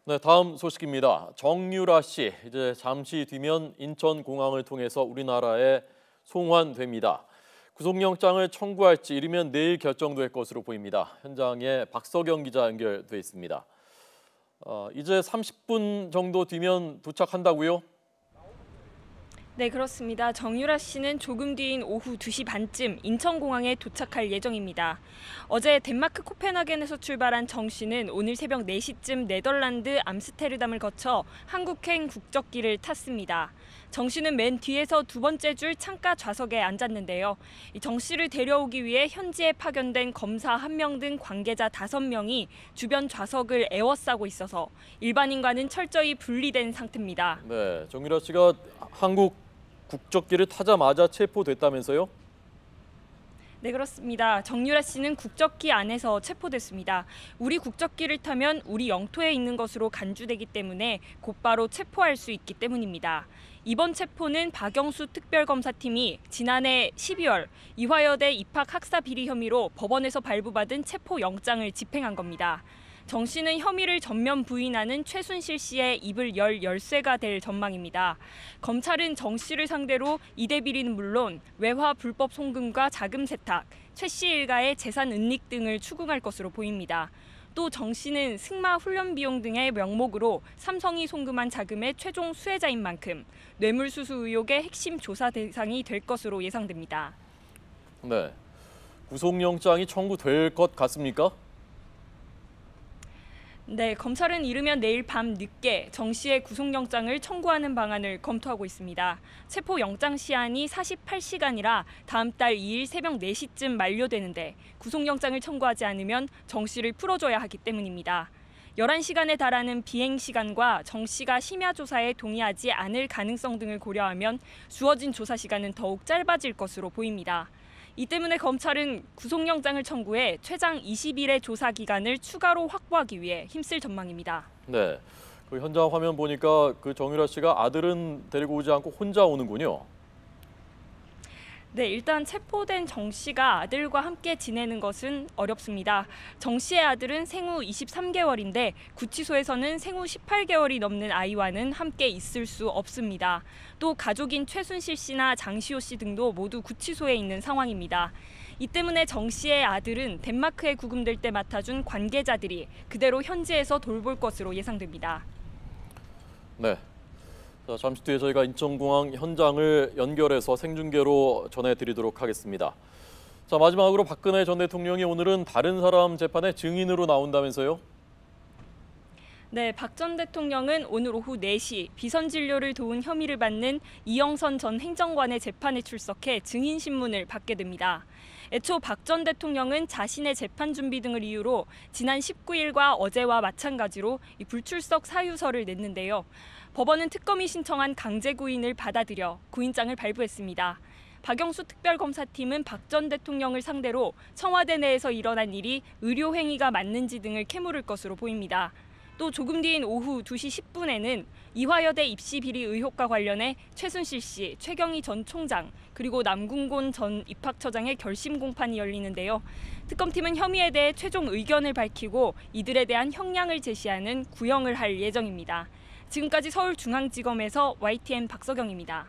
네, 다음 소식입니다. 정유라 씨, 이제 잠시 뒤면 인천공항을 통해서 우리나라에 송환됩니다. 구속영장을 청구할지 이르면 내일 결정될 것으로 보입니다. 현장에 박서경 기자 연결돼 있습니다. 이제 30분 정도 뒤면 도착한다고요? 네, 그렇습니다. 정유라 씨는 조금 뒤인 오후 2시 반쯤 인천공항에 도착할 예정입니다. 어제 덴마크 코펜하겐에서 출발한 정 씨는 오늘 새벽 4시쯤 네덜란드 암스테르담을 거쳐 한국행 국적기를 탔습니다. 정 씨는 맨 뒤에서 두 번째 줄 창가 좌석에 앉았는데요. 정 씨를 데려오기 위해 현지에 파견된 검사 1명 등 관계자 5명이 주변 좌석을 에워싸고 있어서 일반인과는 철저히 분리된 상태입니다. 네, 정유라 씨가 한국 국적기를 타자마자 체포됐다면서요? 네, 그렇습니다. 정유라 씨는 국적기 안에서 체포됐습니다. 우리 국적기를 타면 우리 영토에 있는 것으로 간주되기 때문에 곧바로 체포할 수 있기 때문입니다. 이번 체포는 박영수 특별검사팀이 지난해 12월 이화여대 입학학사 비리 혐의로 법원에서 발부받은 체포영장을 집행한 겁니다. 정 씨는 혐의를 전면 부인하는 최순실 씨의 입을 열 열쇠가 될 전망입니다. 검찰은 정 씨를 상대로 이대 비리는 물론 외화 불법 송금과 자금 세탁, 최 씨 일가의 재산 은닉 등을 추궁할 것으로 보입니다. 또 정 씨는 승마 훈련 비용 등의 명목으로 삼성이 송금한 자금의 최종 수혜자인 만큼 뇌물수수 의혹의 핵심 조사 대상이 될 것으로 예상됩니다. 네, 구속영장이 청구될 것 같습니까? 네, 검찰은 이르면 내일 밤 늦게 정 씨의 구속영장을 청구하는 방안을 검토하고 있습니다. 체포영장 시한이 48시간이라 다음 달 2일 새벽 4시쯤 만료되는데 구속영장을 청구하지 않으면 정 씨를 풀어줘야 하기 때문입니다. 11시간에 달하는 비행시간과 정 씨가 심야 조사에 동의하지 않을 가능성 등을 고려하면 주어진 조사 시간은 더욱 짧아질 것으로 보입니다. 이 때문에 검찰은 구속영장을 청구해 최장 20일의 조사 기간을 추가로 확보하기 위해 힘쓸 전망입니다. 네, 그 현장 화면 보니까 그 정유라 씨가 아들은 데리고 오지 않고 혼자 오는군요. 네, 일단 체포된 정 씨가 아들과 함께 지내는 것은 어렵습니다. 정 씨의 아들은 생후 23개월인데 구치소에서는 생후 18개월이 넘는 아이와는 함께 있을 수 없습니다. 또 가족인 최순실 씨나 장시호 씨 등도 모두 구치소에 있는 상황입니다. 이 때문에 정 씨의 아들은 덴마크에 구금될 때 맡아준 관계자들이 그대로 현지에서 돌볼 것으로 예상됩니다. 네. 자, 잠시 뒤에 저희가 인천공항 현장을 연결해서 생중계로 전해드리도록 하겠습니다. 자, 마지막으로 박근혜 전 대통령이 오늘은 다른 사람 재판에 증인으로 나온다면서요? 네, 박 전 대통령은 오늘 오후 4시 비선 진료를 도운 혐의를 받는 이영선 전 행정관의 재판에 출석해 증인 신문을 받게 됩니다. 애초 박 전 대통령은 자신의 재판 준비 등을 이유로 지난 19일과 어제와 마찬가지로 불출석 사유서를 냈는데요. 법원은 특검이 신청한 강제 구인을 받아들여 구인장을 발부했습니다. 박영수 특별검사팀은 박 전 대통령을 상대로 청와대 내에서 일어난 일이 의료 행위가 맞는지 등을 캐물을 것으로 보입니다. 또 조금 뒤인 오후 2시 10분에는 이화여대 입시 비리 의혹과 관련해 최순실 씨, 최경희 전 총장, 그리고 남궁곤 전 입학처장의 결심 공판이 열리는데요. 특검팀은 혐의에 대해 최종 의견을 밝히고 이들에 대한 형량을 제시하는 구형을 할 예정입니다. 지금까지 서울중앙지검에서 YTN 박서경입니다.